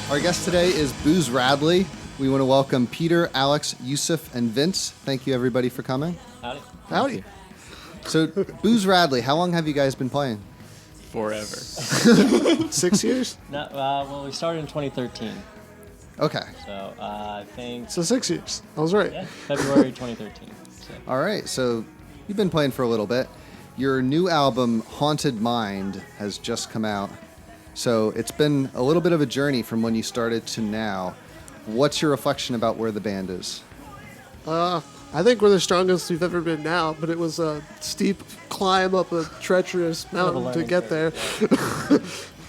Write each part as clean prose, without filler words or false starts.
Our guest today is Booz Radly. We want to welcome Peter, Alex, Yusuf, and Vince. Thank you, everybody, for coming. Howdy. Howdy. So, Booz Radly, how long have you guys been playing? Forever. 6 years? No, well, we started in 2013. Okay. So I think, So 6 years. I was right. yeah, February 2013. So. All right. So, you've been playing for a little bit. Your new album, Haunted Mind, has just come out. So, it's been a little bit of a journey from when you started to now. What's your reflection about where the band is? I think we're the strongest we've ever been now, but it was a steep climb up a treacherous mountain to get there.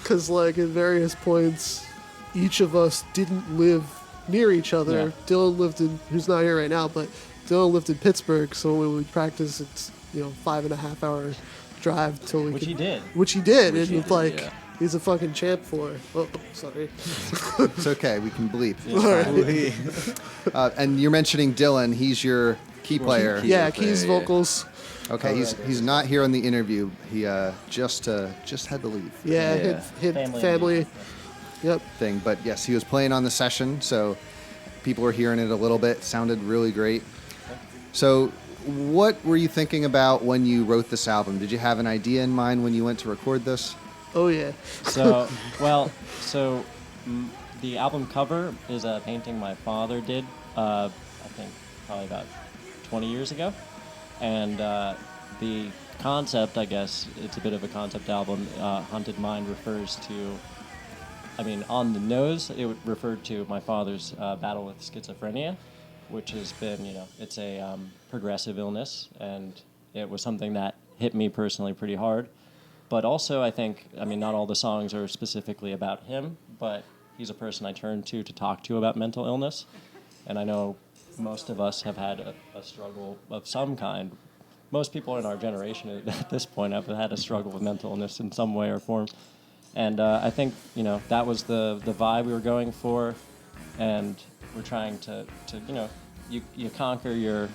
Because, like, at various points, each of us didn't live near each other. Yeah. Dylan lived in, who's not here right now, but Dylan lived in Pittsburgh, so when we practice, it's, 5.5 hour drive till we Which he did. Which he did, Which and he it's did, like, yeah. he's a fucking champ for it. Oh, sorry. It's okay. We can bleep. All right. And you're mentioning Dylan. He's your key player. Yeah, keys, vocals. Okay. He's not here on the interview. He just had to leave. Yeah, hit family. Yep. Thing. But yes, he was playing on the session, so people were hearing it a little bit. Sounded really great. So, what were you thinking about when you wrote this album? Did you have an idea in mind when you went to record this? Oh, yeah. So, the album cover is a painting my father did, I think probably about 20 years ago. And the concept, I guess, it's a bit of a concept album. Haunted Mind refers to, on the nose, it referred to my father's battle with schizophrenia, which has been, it's a progressive illness, and it was something that hit me personally pretty hard. But also, I think, not all the songs are specifically about him, but he's a person I turn to talk to about mental illness. And I know most of us have had a struggle of some kind. Most people in our generation at this point have had a struggle with mental illness in some way or form. And I think, that was the vibe we were going for. And we're trying to you conquer your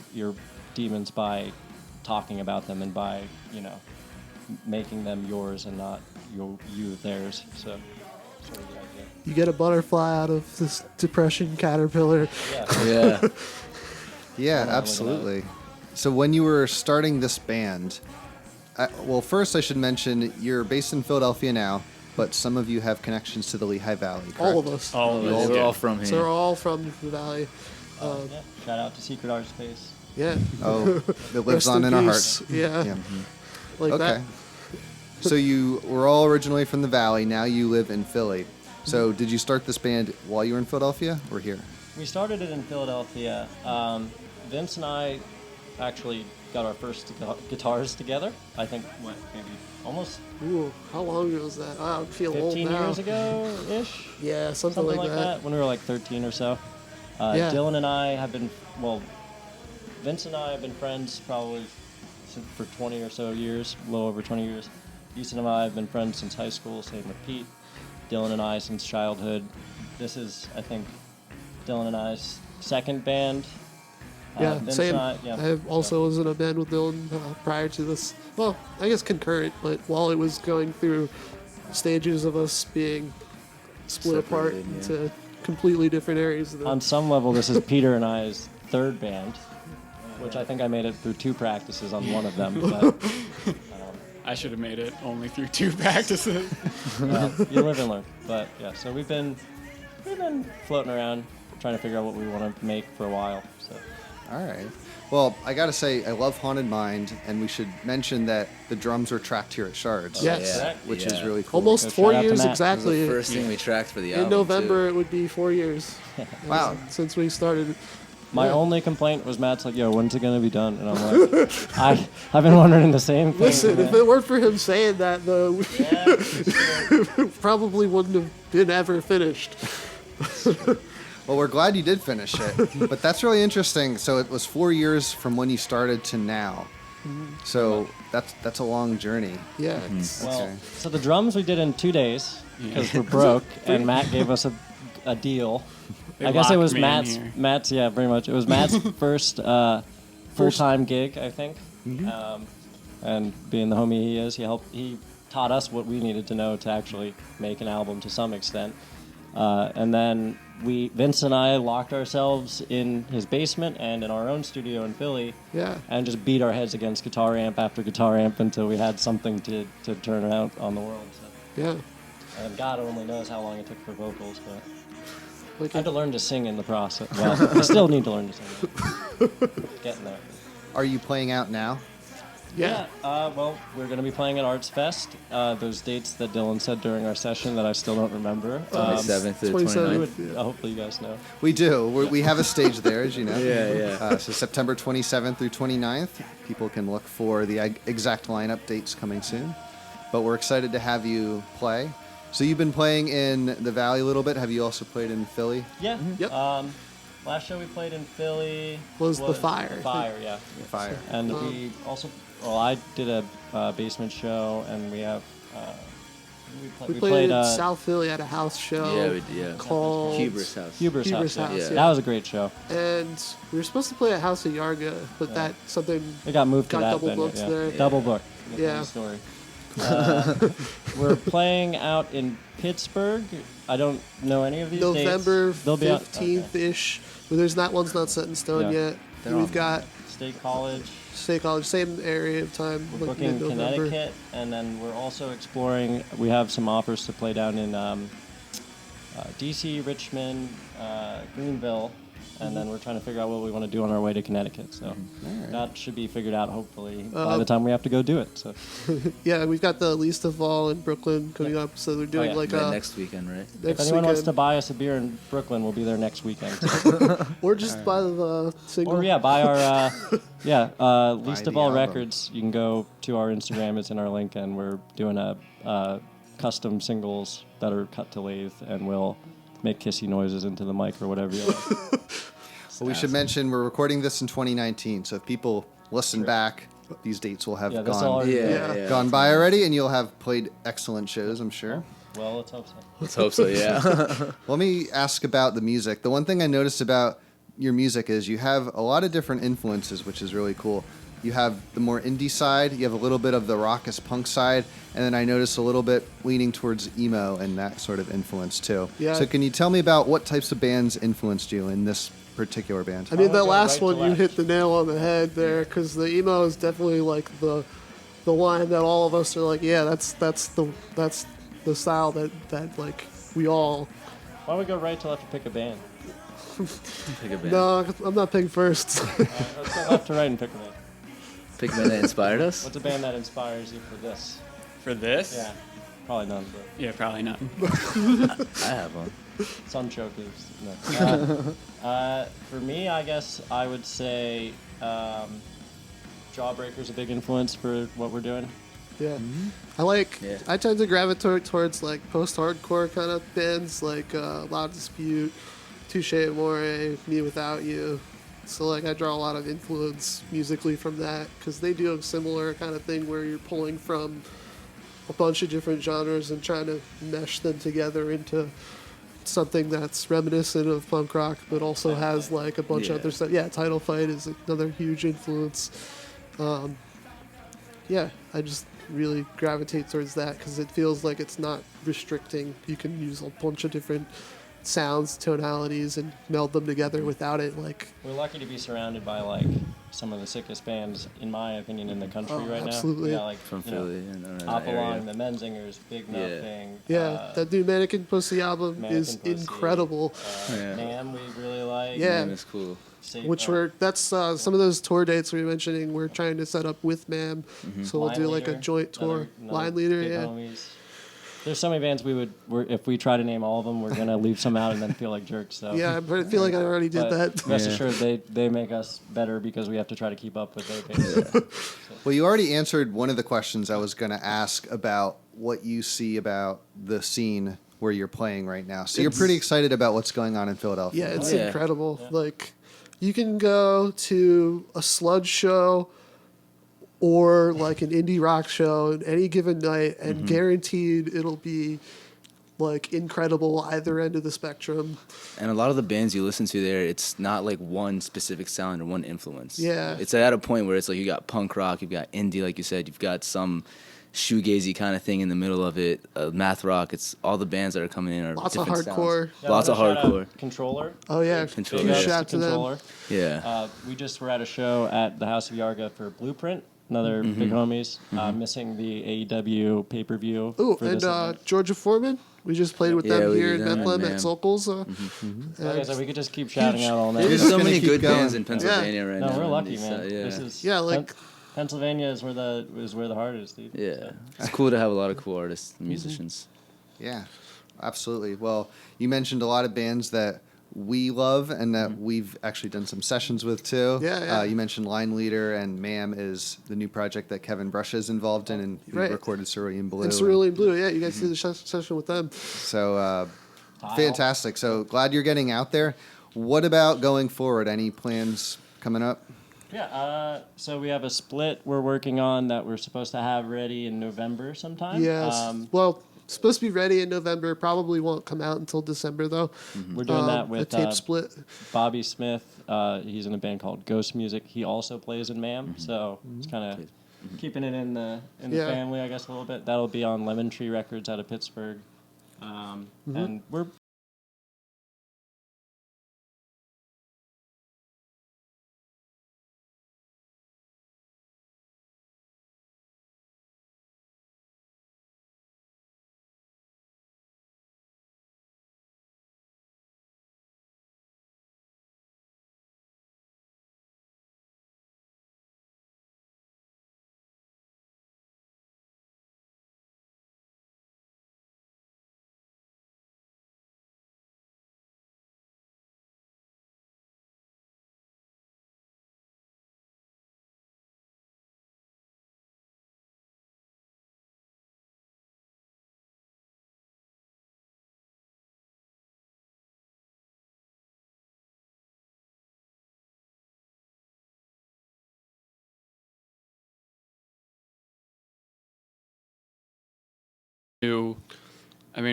demons by talking about them and by, making them yours and not you theirs. So, sort of the idea. You get a butterfly out of this depression caterpillar. Yeah. Yeah, absolutely. So when you were starting this band, first I should mention you're based in Philadelphia now, but some of you have connections to the Lehigh Valley, correct? All of us. All of us. We're all from here. So we're all from the valley. Shout out to Secret Art Space. Yeah. Oh, it lives Rest on in our peace. hearts. Yeah. Yeah. Like Okay. that. So you were all originally from the Valley. Now you live in Philly. So did you start this band while you were in Philadelphia or here? We started it in Philadelphia. Vince and I actually got our first guitars together. I think, maybe almost Ooh, how long ago was that? I feel old 15 now. years ago-ish? Yeah, something like that. When we were like 13 or so. Yeah. Dylan and I have been, Vince and I have been friends probably for 20 or so years, a little over 20 years. Houston and I have been friends since high school, same with Pete. Dylan and I since childhood. This is, I think, Dylan and I's second band. Yeah, Vince same. and I I also was in a band with Dylan prior to this. Well, I guess concurrent, but while it was going through stages of us being split apart Separated, into completely different areas of the On some level, this is Peter and I's third band, which I think I made it through 2 practices on one of them. But, I should have made it only through 2 practices. you live and learn. But yeah, so we've been floating around trying to figure out what we want to make for a while. So. All right. Well, I got to say, I love Haunted Mind, and we should mention that the drums were tracked here at Shards. Yes. Yeah. Which is Yeah. really cool. almost So 4 shout out to years Matt. It was exactly. the first thing we tracked for the album. In November, too. it would be 4 years. Wow. Since we started. My Yeah. only complaint was Matt's like, yo, when's it going to be done? And I'm like, I've been wondering the same thing. Listen, man. if it weren't for him saying that, though, Yeah, it's true. probably wouldn't have been ever finished. Well, we're glad you did finish it. But that's really interesting. So it was 4 years from when you started to now. So that's a long journey. Yeah. It's, Well, Okay. so the drums we did in 2 days because we're broke, and Matt gave us a deal. They I guess it locked was me in here. Matt's, yeah, pretty much. It was Matt's first full-time gig, I think. And being the homie he is, he taught us what we needed to know to actually make an album to some extent. And then Vince and I locked ourselves in his basement and in our own studio in Philly. Yeah. And just beat our heads against guitar amp after guitar amp until we had something to turn out on the world. So. Yeah. And God only knows how long it took for vocals, but Like I had to learn to sing in the process. Well, I still need to learn to sing. Getting there. Are you playing out now? Yeah. Well, we're going to be playing at Arts Fest. Those dates that Dylan said during our session that I still don't remember. 27th to 27th. 29th. Hopefully you guys know. We do. We have a stage there, as you know. Yeah. So September 27th through 29th. People can look for the exact lineup dates coming soon. But we're excited to have you play. So you've been playing in the Valley a little bit. Have you also played in Philly? Yeah. Yep. Last show we played in Philly Was The Fire, I The think. Fire, yeah. Fire. And we also, I did a basement show, and we have. We played in South Philly at a house show. Yeah, we did, yeah. Called Huber's house. Huber's Huber's House. House, Yeah. yeah. That was a great show. And we were supposed to play at House of Yarga, but that something It got moved got to that double venue. booked Yeah. there. Double booked. Yeah. Funny story. We're playing out in Pittsburgh. I don't know any of these November dates. They'll be out- 15th-ish. But there's that one's not set in stone Yeah. yet. And we've got State College. State College, same area of time, We're like booking mid-November. Connecticut, and then we're also exploring. We have some offers to play down in DC, Richmond, Greenville, and then we're trying to figure out what we want to do on our way to Connecticut. So that should be figured out hopefully by the time we have to go do it. So Yeah, we've got the Least of All in Brooklyn coming up, so they're doing yeah. like Right, a next weekend, right? if next anyone wants weekend. to buy us a beer in Brooklyn, we'll be there next weekend. Or just buy the single. Or yeah, buy our Least of the All album. Records. You can go to our Instagram. It's in our link, and we're doing a custom singles that are cut to lathe, and we'll make kissy noises into the mic or whatever you like. Well, we should mention we're recording this in 2019, so if people listen back, these dates will have Yeah, this all Yeah. gone by already, and you'll have played excellent shows, I'm sure. Well, let's hope so. Let's hope so, yeah. Let me ask about the music. The one thing I noticed about your music is you have a lot of different influences, which is really cool. You have the more indie side, you have a little bit of the raucous punk side, and then I noticed a little bit leaning towards emo and that sort of influence too. Yeah. So can you tell me about what types of bands influenced you in this particular band? I mean, would that go last right to one, you left. hit the nail on the head there, because the emo is definitely like the line that all of us are like, yeah, that's the style that like we all. Why don't we go right to left to pick a band? Pick a band. No, I'm not picking first. Let's go left to right and pick a band. Pick a band that inspired us. What's a band that inspires you for this? For this? Yeah, probably none. But Yeah, probably not. I have one. Sun Chokers. No. For me, I guess I would say Jawbreaker's a big influence for what we're doing. Yeah, Yeah. I tend to gravitate towards like post-hardcore kind of bands, like Loud Dispute, Touche Amore, Me Without You. So like I draw a lot of influence musically from that, because they do a similar kind of thing where you're pulling from a bunch of different genres and trying to mesh them together into something that's reminiscent of punk rock, but also has like a bunch of Yeah. other stuff. Yeah, Title Fight is another huge influence. Yeah, I just really gravitate towards that because it feels like it's not restricting. You can use a bunch of different sounds, tonalities, and meld them together without it like. We're lucky to be surrounded by like some of the sickest bands, in my opinion, in the country Oh, right absolutely. now. Yeah, like From you know, Philly and around that Hopalong, area. the Menzingers, Big Yeah. Nothing. Yeah, that new Mannequin Pussy album is Mannequin Pussy, incredible. Yeah. Nam, we really like. Yeah. Name is cool. Safe- Which that's some of those tour dates we were mentioning. We're trying to set up with MAM, so we'll Line do like a Leader, joint tour. another Line Leader, big yeah. homies. There's so many bands we're if we try to name all of them, we're gonna leave some out and then feel like jerks. So Yeah, I feel like I already did But that. rest Yeah. assured, they make us better because we have to try to keep up with their pace. Well, you already answered one of the questions I was going to ask about what you see about the scene where you're playing right now. So you're It's- pretty excited about what's going on in Philadelphia. Yeah, it's Yeah. incredible. Like, you can go to a sludge show or like an indie rock show on any given night, and guaranteed it'll be like incredible either end of the spectrum. And a lot of the bands you listen to there, it's not like one specific sound or one influence. Yeah. It's at a point where it's like you got punk rock, you've got indie, like you said, you've got some shoegazy kind of thing in the middle of it. Math rock. It's all the bands that are coming in are Lots of different hardcore. sounds. Yeah, Lots of I wanna shout out hardcore. Controller. Oh yeah, Controller. huge Yeah. shout to them. Controller. Yeah. We just were at a show at the House of Yarga for Blueprint, another big homies, missing the AEW pay-per-view. Ooh, for and this event. Georgia Foreman. We just played with Yeah, them we here did in that, Bethlehem man. at Zocal's. Like I said, we could just keep shouting out all night. There's just so gonna many keep good going. bands in Pennsylvania right No, now. we're and lucky, these, man. yeah. This is Yeah, like- Pennsylvania is where the heart is, dude. Yeah. It's cool to have a lot of cool artists and musicians. Yeah, absolutely. Well, you mentioned a lot of bands that we love and that we've actually done some sessions with too. Yeah. You mentioned Line Leader, and Ma'am is the new project that Kevin Brush is involved in, and we Right. recorded Cerulean Blue. And Cerulean Blue, yeah, you guys did the session with them. So fantastic. So glad you're getting out there. What about going forward? Any plans coming up? Yeah, so we have a split we're working on that we're supposed to have ready in November sometime. Yes. Well, supposed to be ready in November. Probably won't come out until December though. We're doing that A with tape split. Bobby Smith. He's in a band called Ghost Music. He also plays in Ma'am, so it's kind of keeping it in the Yeah. family, I guess, a little bit. That'll be on Lemon Tree Records out of Pittsburgh, and we're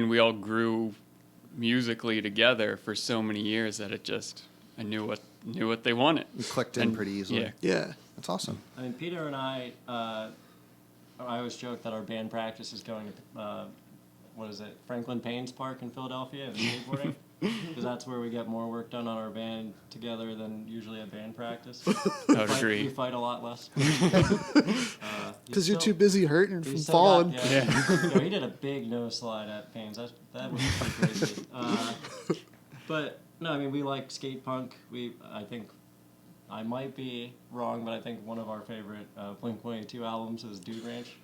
we all grew musically together for so many years that I knew what they wanted. We clicked in pretty easily. Yeah. Yeah. That's awesome. I mean, Peter and I always joke that our band practice is going to, Franklin Payne's Park in Philadelphia and skateboarding. Because that's where we get more work done on our band together than usually at band practice. I would agree. We fight a lot less. Because you're too busy hurting from He still falling. he did a big nose slide at Payne's. That was pretty crazy. But no, I mean, we like skate punk. I think I might be wrong, but I think one of our favorite Blink-182 albums is Dude Ranch.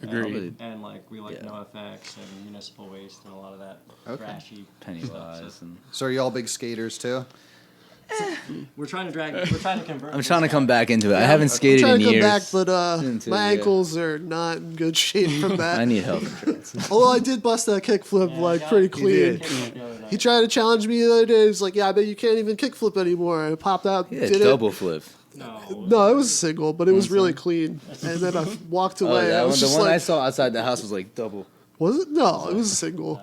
Agreed. And like we like Yeah. NoFX and Municipal Waste and a lot of that Okay. trashy Pennywise. stuff. And So are you all big skaters too? We're trying to convert. I'm trying to come back into it. I haven't skated I'm trying in to come years. back, but Into my it, yeah. ankles are not in good shape from I that. need health insurance. Although I did bust that kickflip pretty clean. He tried to challenge me the other day. He's like, "Yeah, I bet you can't even kickflip anymore." And I popped out, Yeah, did double flip. No, it was a single, but it was really clean. And then I walked Oh, away. I that was one, just the one I like, saw outside the house was like double. was it? No, it was a single.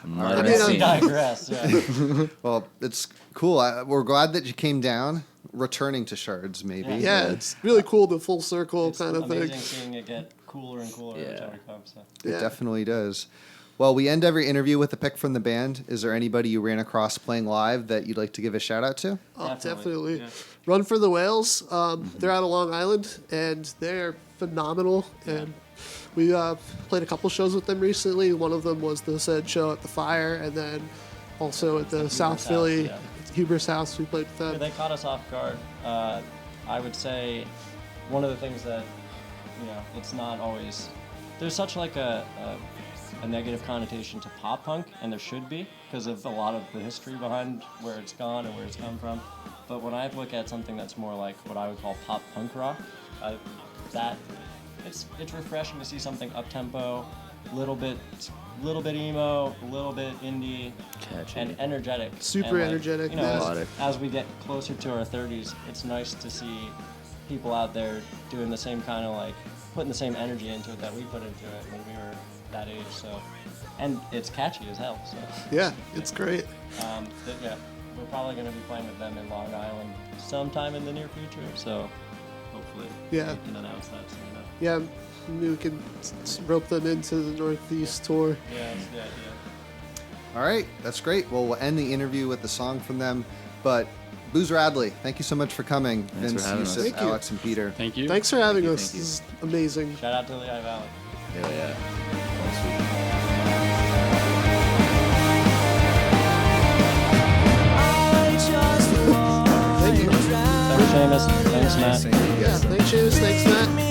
I mean, We digress. Yeah. Well, it's cool. We're glad that you came down, returning to Shards, maybe. Yeah, it's really cool, the full circle It's kind of amazing thing. seeing it get cooler and cooler every Yeah. time we come. So. It Yeah. definitely does. Well, we end every interview with a pick from the band. Is there anybody you ran across playing live that you'd like to give a shout out to? Oh, definitely. Yeah. Run for the Whales. They're out of Long Island, and they're phenomenal. And we played a couple shows with them recently. One of them was the said show at the Fire, and then also at the South Huber's Philly house, Huber's House. We played with Yeah, them. they caught us off guard. I would say one of the things that, it's not always... There's such like a negative connotation to pop punk, and there should be, because of a lot of the history behind where it's gone and where it's come from. But when I look at something that's more like what I would call pop punk rock, it's refreshing to see something up-tempo, little bit emo, a little bit indie, Catchy. and energetic. Super And, like, energetic, You know, yeah. Melodic. as we get closer to our 30s, it's nice to see people out there doing the same kind of like putting the same energy into it that we put into it when we were that age. So, and it's catchy as hell. So, Yeah, it's great. we're probably going to be playing with them in Long Island sometime in the near future. So, hopefully Yeah. we can announce that soon enough. Yeah, maybe we can rope them into the Northeast tour. Yeah, that's the idea. All right, that's great. Well, we'll end the interview with the song from them. But Booze Radly, thank you so much for coming. Thanks Vince, for having us. Yusuf, Thank you. Alex, and Peter. Thank you. Thanks for having you, us. thank you. This is amazing. Shout out to Lehigh Valley. Hell yeah. Well, sweet. Thank you. Thanks, Seamus. Thanks, Matt. Thank you. Yeah, thanks, James. Thanks, Matt.